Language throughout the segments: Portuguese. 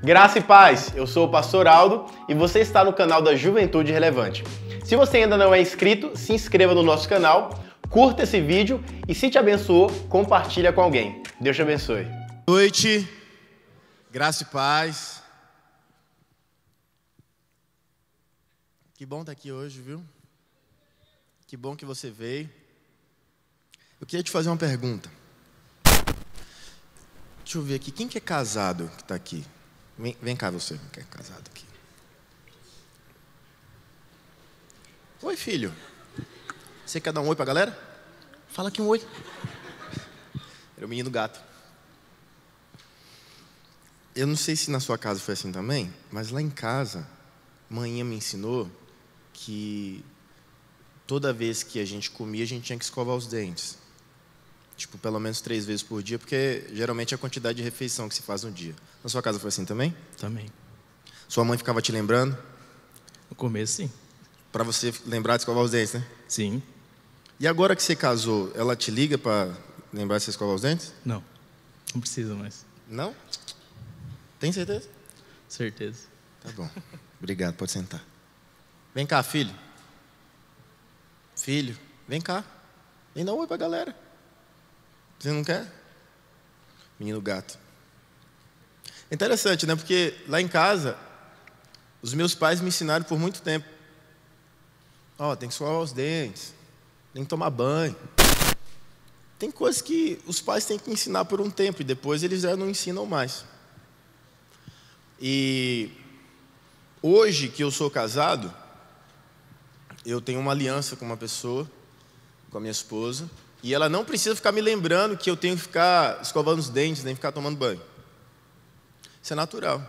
Graça e paz, eu sou o Pastor Aldo e você está no canal da Juventude Relevante. Se você ainda não é inscrito, se inscreva no nosso canal, curta esse vídeo e se te abençoou, compartilha com alguém. Deus te abençoe. Boa noite, graça e paz. Que bom estar aqui hoje, viu? Que bom que você veio. Eu queria te fazer uma pergunta. Deixa eu ver aqui, quem que é casado que está aqui? Vem cá você, que é casado aqui. Oi, filho. Você quer dar um oi para a galera? Fala aqui um oi. Era o menino gato. Eu não sei se na sua casa foi assim também, mas lá em casa, manhã me ensinou que toda vez que a gente comia, a gente tinha que escovar os dentes. Tipo, pelo menos 3 vezes por dia, porque geralmente é a quantidade de refeição que se faz no dia. Na sua casa foi assim também? Também. Sua mãe ficava te lembrando? No começo, sim. Para você lembrar de escovar os dentes, né? Sim. E agora que você casou, ela te liga para lembrar de você escovar os dentes? Não. Não precisa mais. Não? Tem certeza? Certeza. Tá bom. Obrigado, pode sentar. Vem cá, filho. Filho, vem cá. Vem dar um oi pra galera. Você não quer? Menino gato. Interessante, né? Porque lá em casa, os meus pais me ensinaram por muito tempo. Tem que escovar os dentes, tem que tomar banho. Tem coisas que os pais têm que ensinar por um tempo e depois eles já não ensinam mais. E hoje que eu sou casado, eu tenho uma aliança com uma pessoa, com a minha esposa, e ela não precisa ficar me lembrando que eu tenho que ficar escovando os dentes, nem ficar tomando banho. Isso é natural.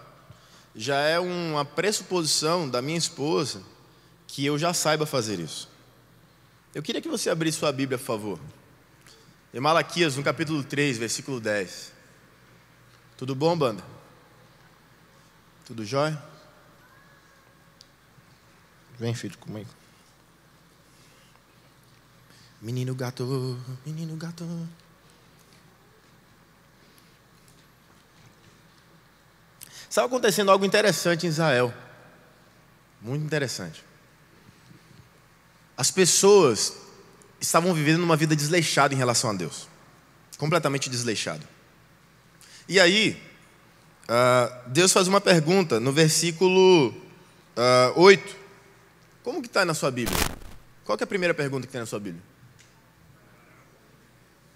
Já é uma pressuposição da minha esposa que eu já saiba fazer isso. Eu queria que você abrisse sua Bíblia, por favor. Em Malaquias, no capítulo 3, versículo 10. Tudo bom, banda? Tudo jóia? Vem, filho, comigo. Menino gato, menino gato. Estava acontecendo algo interessante em Israel. Muito interessante. As pessoas estavam vivendo uma vida desleixada em relação a Deus. Completamente desleixada. E aí, Deus faz uma pergunta no versículo 8. Como que está na sua Bíblia? Qual que é a primeira pergunta que tem na sua Bíblia?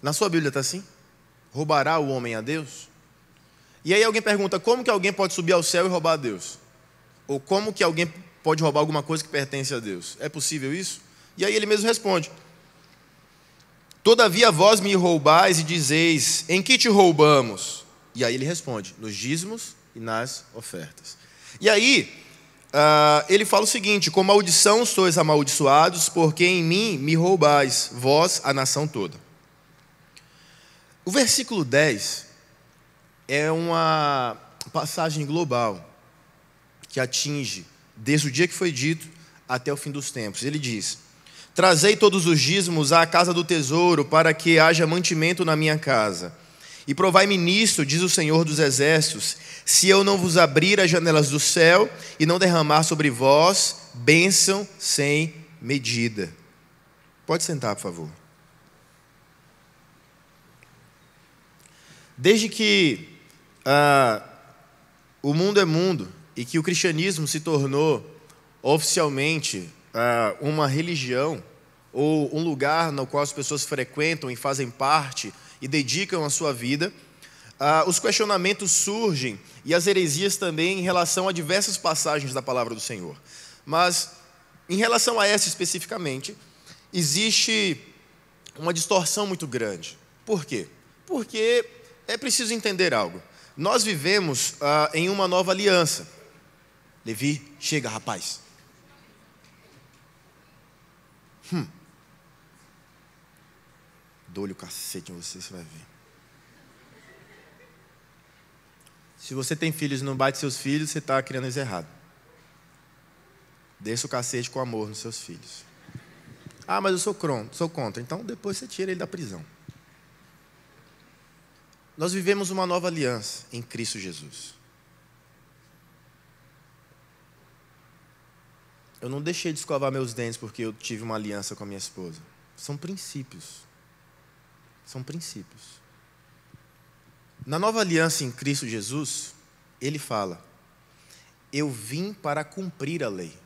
Na sua Bíblia está assim? Roubará o homem a Deus? E aí alguém pergunta, como que alguém pode subir ao céu e roubar a Deus? Ou como que alguém pode roubar alguma coisa que pertence a Deus? É possível isso? E aí ele mesmo responde, todavia vós me roubais e dizeis, em que te roubamos? E aí ele responde, nos dízimos e nas ofertas. E aí, ele fala o seguinte, com maldição sois amaldiçoados, porque em mim me roubais, vós a nação toda. O versículo 10 é uma passagem global que atinge desde o dia que foi dito até o fim dos tempos. Ele diz, trazei todos os dízimos à casa do tesouro, para que haja mantimento na minha casa. E provai-me nisto, diz o Senhor dos Exércitos, se eu não vos abrir as janelas do céu e não derramar sobre vós bênção sem medida. Pode sentar, por favor. Desde que o mundo é mundo e que o cristianismo se tornou oficialmente uma religião ou um lugar no qual as pessoas frequentam e fazem parte e dedicam a sua vida, os questionamentos surgem e as heresias também em relação a diversas passagens da palavra do Senhor. Mas, em relação a essa especificamente, existe uma distorção muito grande. Por quê? Porque é preciso entender algo. Nós vivemos em uma nova aliança. Levi, chega, rapaz. Dou-lhe o cacete em você, você vai ver. Se você tem filhos e não bate seus filhos, você está criando eles errado. Desça o cacete com amor nos seus filhos. Ah, mas eu sou contra. Então depois você tira ele da prisão. Nós vivemos uma nova aliança em Cristo Jesus. Eu não deixei de escovar meus dentes porque eu tive uma aliança com a minha esposa. São princípios. São princípios. Na nova aliança em Cristo Jesus, ele fala: eu vim para cumprir a lei.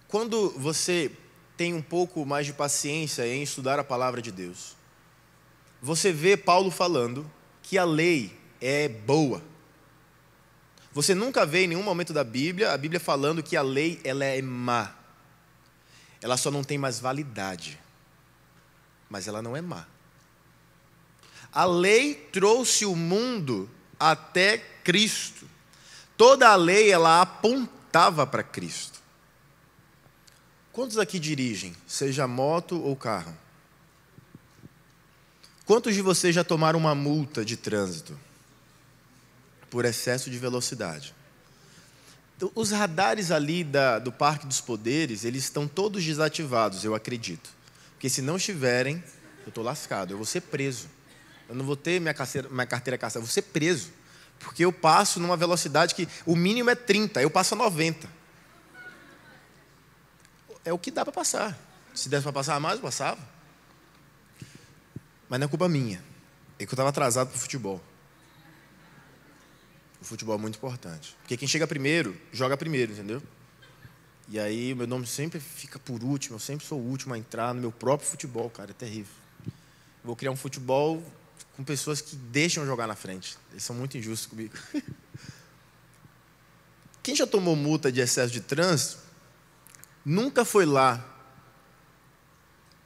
Quando você tem um pouco mais de paciência em estudar a palavra de Deus, você vê Paulo falando que a lei é boa. Você nunca vê em nenhum momento da Bíblia, a Bíblia falando que a lei ela é má. Ela só não tem mais validade. Mas ela não é má. A lei trouxe o mundo até Cristo. Toda a lei ela apontava para Cristo. Quantos aqui dirigem, seja moto ou carro? Quantos de vocês já tomaram uma multa de trânsito por excesso de velocidade? Então, os radares ali do Parque dos Poderes, eles estão todos desativados, eu acredito. Porque se não estiverem, eu estou lascado, eu vou ser preso. Eu não vou ter minha carteira caçada, eu vou ser preso. Porque eu passo numa velocidade que o mínimo é 30, eu passo a 90. É o que dá para passar. Se desse para passar mais, eu passava. Mas não é culpa minha. É que eu estava atrasado para o futebol. O futebol é muito importante. Porque quem chega primeiro, joga primeiro, entendeu? E aí o meu nome sempre fica por último. Eu sempre sou o último a entrar no meu próprio futebol, cara. É terrível. Vou criar um futebol com pessoas que deixam eu jogar na frente. Eles são muito injustos comigo. Quem já tomou multa de excesso de trânsito, nunca foi lá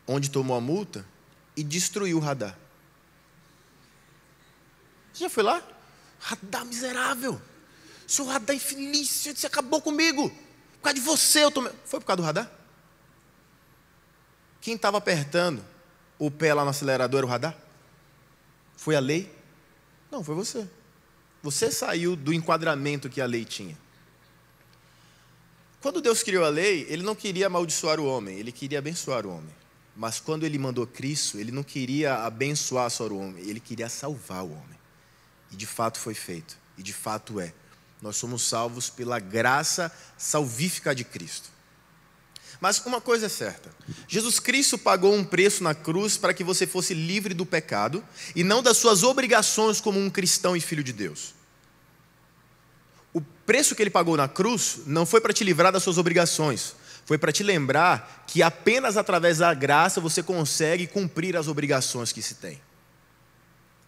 onde tomou a multa e destruiu o radar. Você já foi lá? Radar miserável. Seu radar infeliz, você acabou comigo. Por causa de você eu tomei. Foi por causa do radar? Quem estava apertando o pé lá no acelerador era o radar? Foi a lei? Não, foi você. Você saiu do enquadramento que a lei tinha. Quando Deus criou a lei, Ele não queria amaldiçoar o homem, Ele queria abençoar o homem. Mas quando Ele mandou Cristo, Ele não queria abençoar só o homem, Ele queria salvar o homem. E de fato foi feito, e de fato é. Nós somos salvos pela graça salvífica de Cristo. Mas uma coisa é certa, Jesus Cristo pagou um preço na cruz para que você fosse livre do pecado e não das suas obrigações como um cristão e filho de Deus. O preço que Ele pagou na cruz não foi para te livrar das suas obrigações, foi para te lembrar que apenas através da graça você consegue cumprir as obrigações que se tem.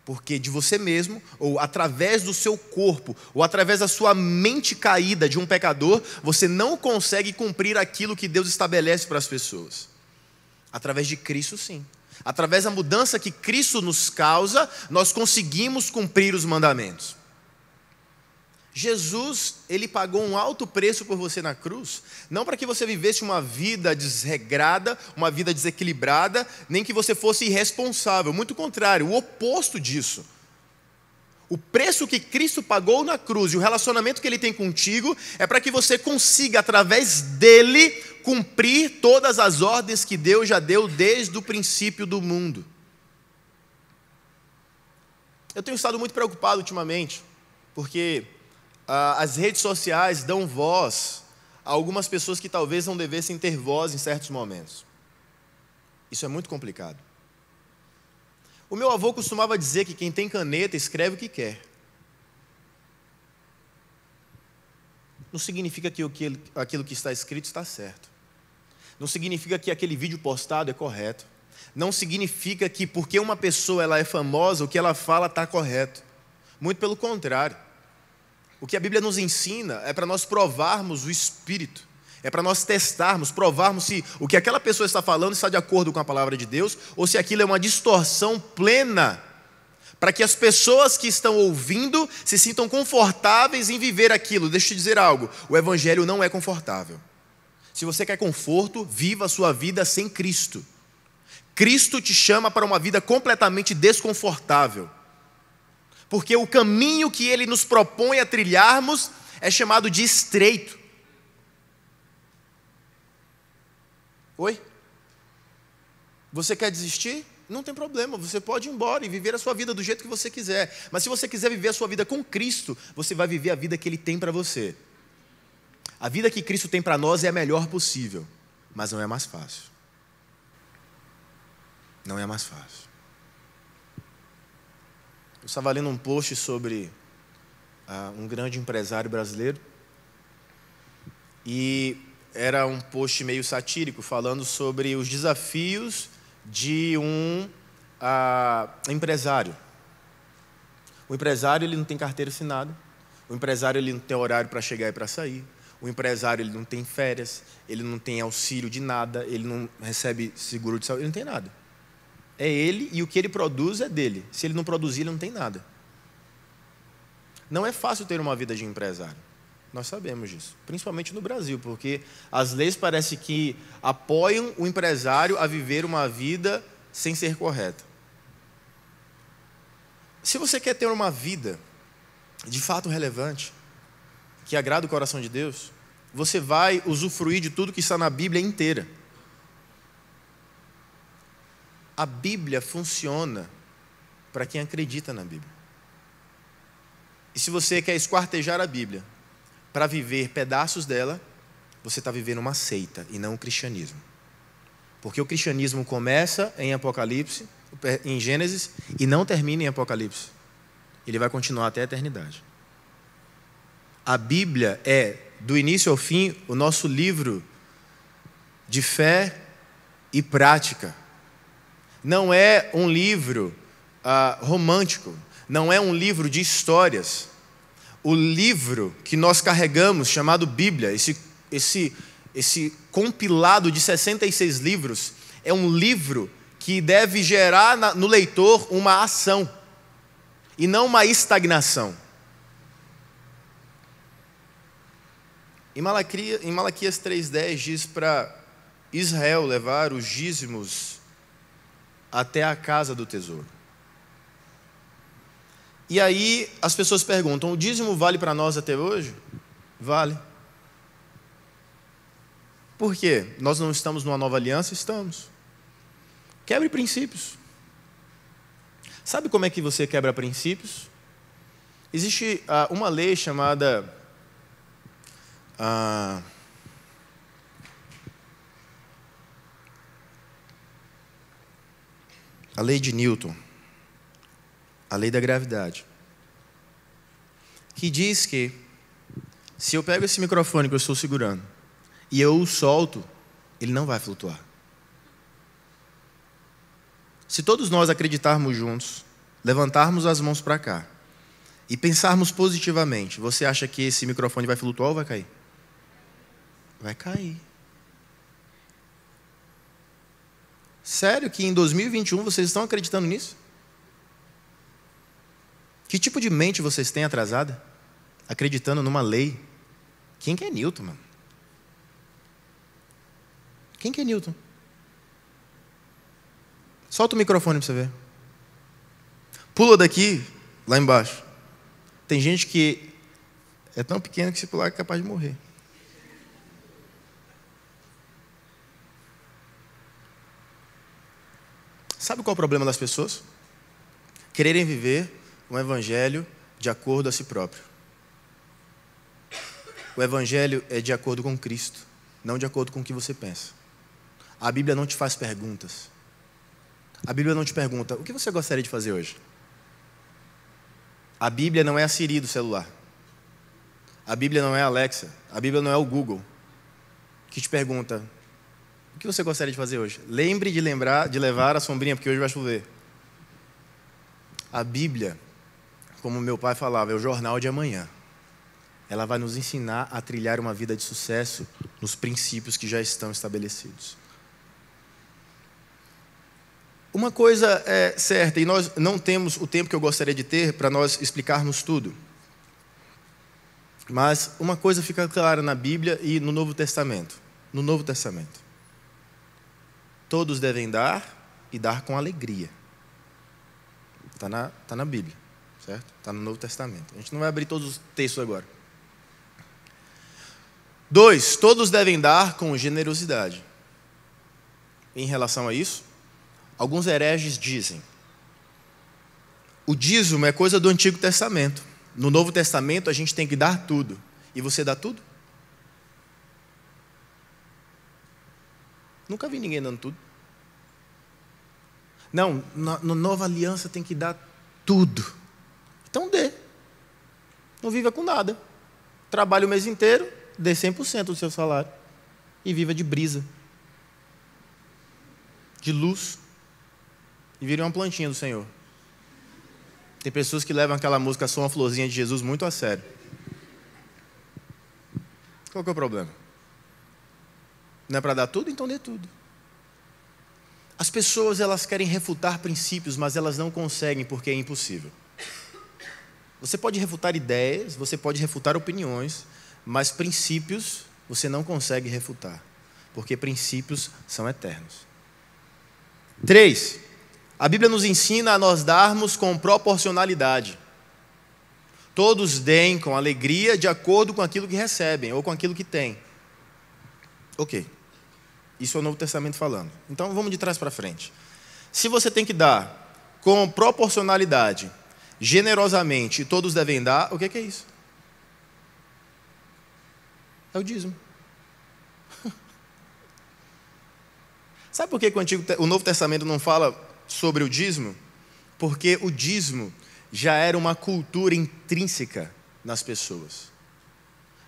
Porque de você mesmo, ou através do seu corpo, ou através da sua mente caída de um pecador, você não consegue cumprir aquilo que Deus estabelece para as pessoas. Através de Cristo, sim. Através da mudança que Cristo nos causa, nós conseguimos cumprir os mandamentos. Jesus, Ele pagou um alto preço por você na cruz, não para que você vivesse uma vida desregrada, uma vida desequilibrada, nem que você fosse irresponsável, muito contrário, o oposto disso. O preço que Cristo pagou na cruz e o relacionamento que Ele tem contigo é para que você consiga, através dEle, cumprir todas as ordens que Deus já deu desde o princípio do mundo. Eu tenho estado muito preocupado ultimamente, porque as redes sociais dão voz a algumas pessoas que talvez não devessem ter voz em certos momentos. Isso é muito complicado. O meu avô costumava dizer que quem tem caneta escreve o que quer. Não significa que aquilo que está escrito está certo. Não significa que aquele vídeo postado é correto. Não significa que porque uma pessoa ela é famosa, o que ela fala está correto. Muito pelo contrário. O que a Bíblia nos ensina é para nós provarmos o Espírito. É para nós testarmos, provarmos se o que aquela pessoa está falando está de acordo com a palavra de Deus ou se aquilo é uma distorção plena, para que as pessoas que estão ouvindo se sintam confortáveis em viver aquilo. Deixa eu te dizer algo, o Evangelho não é confortável. Se você quer conforto, viva a sua vida sem Cristo. Cristo te chama para uma vida completamente desconfortável. Porque o caminho que Ele nos propõe a trilharmos é chamado de estreito. Oi? Você quer desistir? Não tem problema, você pode ir embora e viver a sua vida do jeito que você quiser. Mas se você quiser viver a sua vida com Cristo, você vai viver a vida que Ele tem para você. A vida que Cristo tem para nós é a melhor possível, mas não é mais fácil. Não é mais fácil. Eu estava lendo um post sobre um grande empresário brasileiro, e era um post meio satírico, falando sobre os desafios de um empresário. O empresário, ele não tem carteira assinada. O empresário, ele não tem horário para chegar e para sair. O empresário, ele não tem férias, ele não tem auxílio de nada, ele não recebe seguro de saúde, ele não tem nada. É ele, e o que ele produz é dele. Se ele não produzir, ele não tem nada. Não é fácil ter uma vida de empresário. Nós sabemos disso, principalmente no Brasil, porque as leis parecem que apoiam o empresário a viver uma vida sem ser correta. Se você quer ter uma vida de fato relevante, que agrada o coração de Deus, você vai usufruir de tudo que está na Bíblia inteira. A Bíblia funciona para quem acredita na Bíblia. E se você quer esquartejar a Bíblia para viver pedaços dela, você está vivendo uma seita e não o cristianismo. Porque o cristianismo começa em Apocalipse, em Gênesis, e não termina em Apocalipse. Ele vai continuar até a eternidade. A Bíblia é, do início ao fim, o nosso livro de fé e prática. Não é um livro romântico, não é um livro de histórias. O livro que nós carregamos, chamado Bíblia, esse compilado de 66 livros, é um livro que deve gerar no leitor uma ação e não uma estagnação. Em Malaquias 3,10 diz para Israel levar os dízimos até a casa do tesouro. E aí as pessoas perguntam: o dízimo vale para nós até hoje? Vale. Por quê? Nós não estamos numa nova aliança? Estamos. Quebre princípios. Sabe como é que você quebra princípios? Existe uma lei chamada a lei de Newton, a lei da gravidade, que diz que se eu pego esse microfone que eu estou segurando e eu o solto, ele não vai flutuar. Se todos nós acreditarmos juntos, levantarmos as mãos para cá e pensarmos positivamente, você acha que esse microfone vai flutuar ou vai cair? Vai cair. Sério que em 2021 vocês estão acreditando nisso? Que tipo de mente vocês têm atrasada? Acreditando numa lei? Quem que é Newton, mano? Quem que é Newton? Solta o microfone para você ver. Pula daqui, lá embaixo. Tem gente que é tão pequena que se pular é capaz de morrer. Sabe qual é o problema das pessoas? Quererem viver um evangelho de acordo a si próprio. O evangelho é de acordo com Cristo, não de acordo com o que você pensa. A Bíblia não te faz perguntas. A Bíblia não te pergunta: o que você gostaria de fazer hoje? A Bíblia não é a Siri do celular. A Bíblia não é a Alexa. A Bíblia não é o Google que te pergunta: o que você gostaria de fazer hoje? Lembre de levar a sombrinha, porque hoje vai chover. A Bíblia, como meu pai falava, é o jornal de amanhã. Ela vai nos ensinar a trilhar uma vida de sucesso nos princípios que já estão estabelecidos. Uma coisa é certa, e nós não temos o tempo que eu gostaria de ter para nós explicarmos tudo. Mas uma coisa fica clara na Bíblia e no Novo Testamento. No Novo Testamento. Todos devem dar e dar com alegria. Está na Bíblia, certo? Está no Novo Testamento. A gente não vai abrir todos os textos agora. 2, todos devem dar com generosidade. Em relação a isso, alguns hereges dizem: o dízimo é coisa do Antigo Testamento. No Novo Testamento a gente tem que dar tudo. E você dá tudo? Nunca vi ninguém dando tudo. Não, na nova aliança tem que dar tudo. Então dê. Não viva com nada. Trabalhe o mês inteiro, dê 100% do seu salário. E viva de brisa. De luz. E vire uma plantinha do Senhor. Tem pessoas que levam aquela música Sou uma Florzinha de Jesus muito a sério. Qual que é o problema? Não é para dar tudo? Então dê tudo. As pessoas, elas querem refutar princípios, mas elas não conseguem porque é impossível. Você pode refutar ideias, você pode refutar opiniões, mas princípios você não consegue refutar, porque princípios são eternos. 3. A Bíblia nos ensina a nós darmos com proporcionalidade. Todos deem com alegria de acordo com aquilo que recebem ou com aquilo que têm. Ok. Isso é o Novo Testamento falando. Então vamos de trás para frente. Se você tem que dar com proporcionalidade, generosamente, e todos devem dar, o que é isso? É o dízimo. Sabe por que o Novo Testamento não fala sobre o dízimo? Porque o dízimo já era uma cultura intrínseca nas pessoas.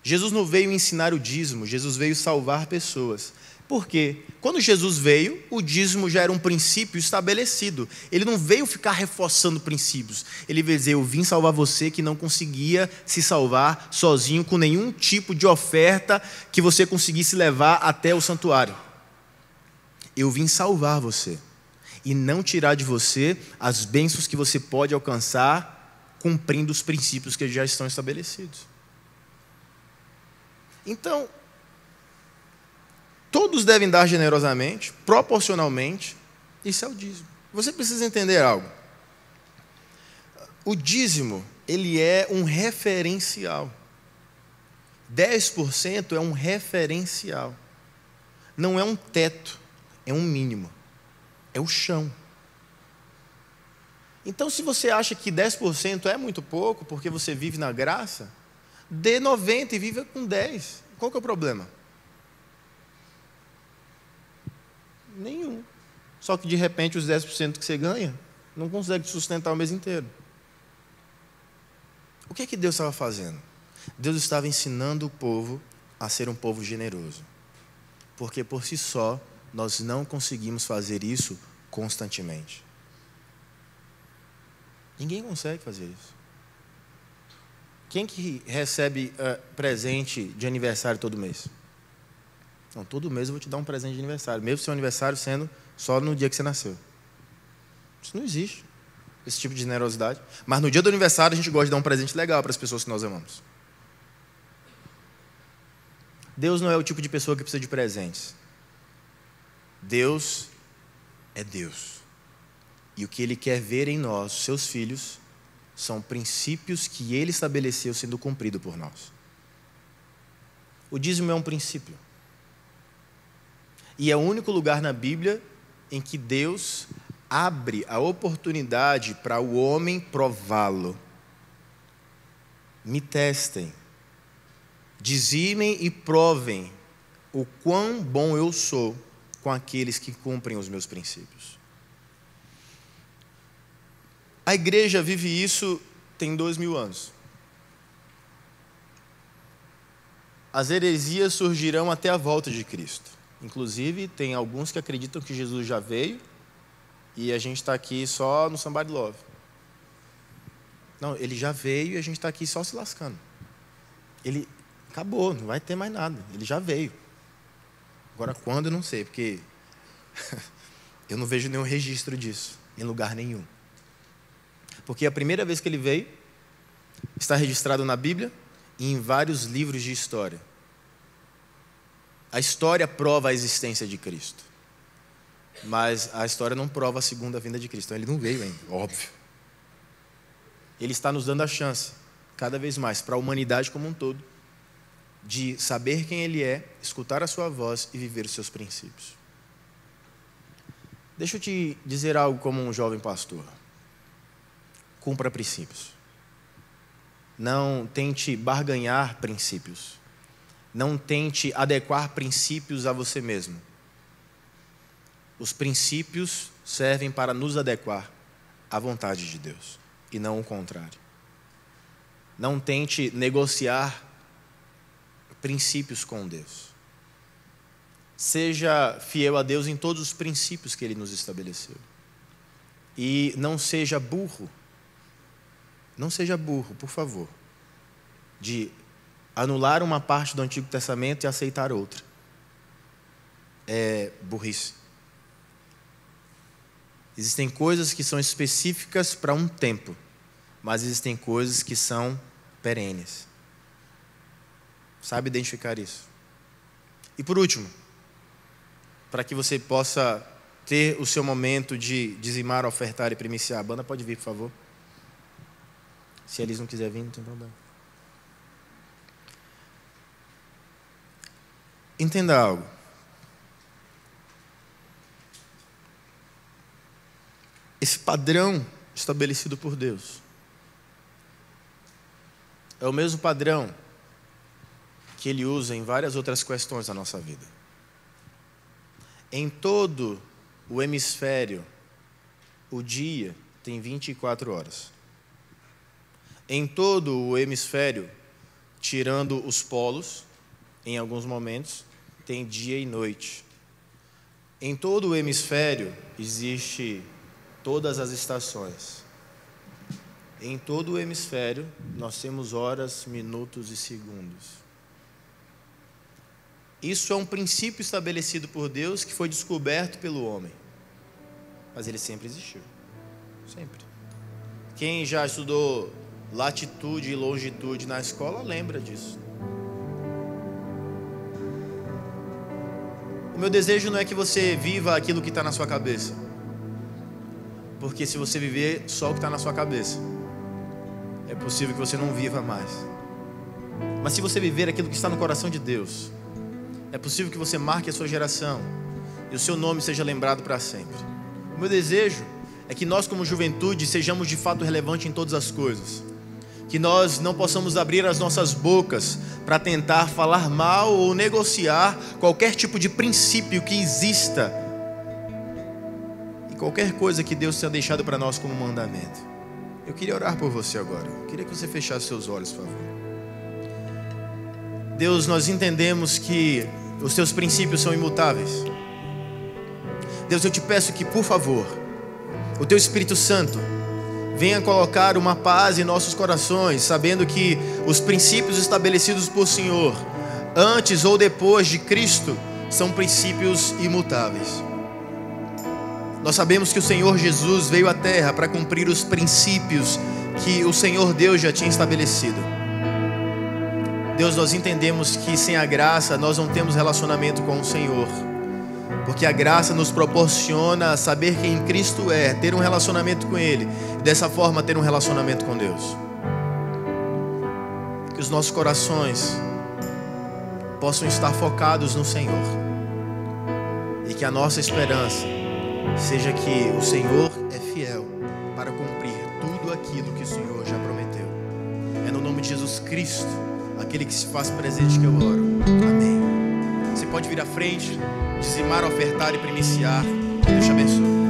Jesus não veio ensinar o dízimo, Jesus veio salvar pessoas. Por quê? Quando Jesus veio, o dízimo já era um princípio estabelecido. Ele não veio ficar reforçando princípios. Ele veio dizer, eu vim salvar você que não conseguia se salvar sozinho com nenhum tipo de oferta que você conseguisse levar até o santuário. Eu vim salvar você e não tirar de você as bênçãos que você pode alcançar cumprindo os princípios que já estão estabelecidos. Então, todos devem dar generosamente, proporcionalmente. Isso é o dízimo. Você precisa entender algo. O dízimo, ele é um referencial. 10% é um referencial. Não é um teto, é um mínimo. É o chão. Então, se você acha que 10% é muito pouco, porque você vive na graça, dê 90% e viva com 10%. Qual que é o problema? Nenhum. Só que de repente os 10% que você ganha não consegue sustentar o mês inteiro. O que Deus estava fazendo? Deus estava ensinando o povo a ser um povo generoso. Porque por si só nós não conseguimos fazer isso constantemente. Ninguém consegue fazer isso. Quem que recebe presente de aniversário todo mês? Não, todo mês eu vou te dar um presente de aniversário, mesmo seu aniversário sendo só no dia que você nasceu. Isso não existe, esse tipo de generosidade. Mas no dia do aniversário a gente gosta de dar um presente legal para as pessoas que nós amamos. Deus não é o tipo de pessoa que precisa de presentes. Deus é Deus. E o que Ele quer ver em nós, seus filhos, são princípios que Ele estabeleceu sendo cumprido por nós. O dízimo é um princípio. E é o único lugar na Bíblia em que Deus abre a oportunidade para o homem prová-lo. Me testem, dizimem e provem o quão bom eu sou com aqueles que cumprem os meus princípios. A igreja vive isso tem 2000 anos. As heresias surgirão até a volta de Cristo. Inclusive, tem alguns que acreditam que Jesus já veio e a gente está aqui só no Somebody Love. Não, ele já veio e a gente está aqui só se lascando. Ele acabou, não vai ter mais nada. Ele já veio. Agora, quando, eu não sei, porque eu não vejo nenhum registro disso, em lugar nenhum. Porque a primeira vez que ele veio, está registrado na Bíblia e em vários livros de história. A história prova a existência de Cristo. Mas a história não prova a segunda vinda de Cristo. Então ele não veio ainda, óbvio. Ele está nos dando a chance, cada vez mais, para a humanidade como um todo, de saber quem Ele é, escutar a sua voz e viver os seus princípios. Deixa eu te dizer algo como um jovem pastor. Cumpra princípios. Não tente barganhar princípios. Não tente adequar princípios a você mesmo. Os princípios servem para nos adequar à vontade de Deus e não o contrário. Não tente negociar princípios com Deus. Seja fiel a Deus em todos os princípios que Ele nos estabeleceu. E não seja burro. Não seja burro, por favor, de anular uma parte do Antigo Testamento e aceitar outra. É burrice. Existem coisas que são específicas para um tempo, mas existem coisas que são perenes. Sabe identificar isso. E por último, para que você possa ter o seu momento de dizimar, ofertar e primiciar. A banda pode vir, por favor. Se eles não quiserem vir, não tem problema. Entenda algo. Esse padrão estabelecido por Deus é o mesmo padrão que Ele usa em várias outras questões da nossa vida. Em todo o hemisfério, o dia tem 24 horas. Em todo o hemisfério, tirando os polos, em alguns momentos, tem dia e noite. Em todo o hemisfério, existe todas as estações. Em todo o hemisfério, nós temos horas, minutos e segundos. Isso é um princípio estabelecido por Deus que foi descoberto pelo homem. Mas ele sempre existiu. Sempre. Quem já estudou latitude e longitude na escola lembra disso. O meu desejo não é que você viva aquilo que está na sua cabeça. Porque se você viver só o que está na sua cabeça, é possível que você não viva mais. Mas se você viver aquilo que está no coração de Deus, é possível que você marque a sua geração e o seu nome seja lembrado para sempre. O meu desejo é que nós, como juventude, sejamos de fato relevantes em todas as coisas. Que nós não possamos abrir as nossas bocas para tentar falar mal ou negociar qualquer tipo de princípio que exista e qualquer coisa que Deus tenha deixado para nós como mandamento. Eu queria orar por você agora. Eu queria que você fechasse seus olhos, por favor. Deus, nós entendemos que os teus princípios são imutáveis. Deus, eu te peço que, por favor, o teu Espírito Santo venha colocar uma paz em nossos corações, sabendo que os princípios estabelecidos por Senhor, antes ou depois de Cristo, são princípios imutáveis. Nós sabemos que o Senhor Jesus veio à terra para cumprir os princípios que o Senhor Deus já tinha estabelecido. Deus, nós entendemos que sem a graça nós não temos relacionamento com o Senhor, porque a graça nos proporciona saber quem Cristo é, ter um relacionamento com Ele, e dessa forma ter um relacionamento com Deus. Que os nossos corações possam estar focados no Senhor, e que a nossa esperança seja que o Senhor é fiel para cumprir tudo aquilo que o Senhor já prometeu. É no nome de Jesus Cristo, aquele que se faz presente, que eu oro. Amém. Você pode vir à frente, dizimar, ofertar e primiciar. Deus te abençoe.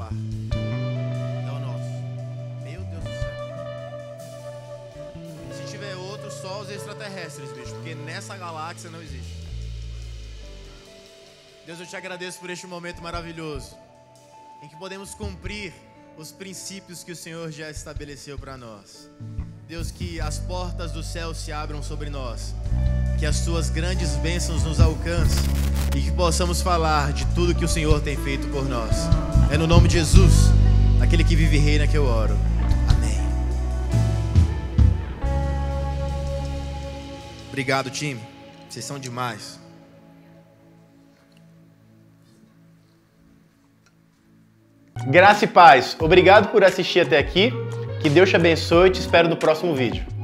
falar. É o nosso. Meu Deus do céu. Se tiver outro, só os extraterrestres, bicho, porque nessa galáxia não existe. Deus, eu te agradeço por este momento maravilhoso, em que podemos cumprir os princípios que o Senhor já estabeleceu para nós. Deus, que as portas do céu se abram sobre nós, que as tuas grandes bênçãos nos alcancem e que possamos falar de tudo que o Senhor tem feito por nós. É no nome de Jesus, aquele que vive e reina, que eu oro. Amém. Obrigado, time. Vocês são demais. Graça e paz. Obrigado por assistir até aqui. Que Deus te abençoe e te espero no próximo vídeo.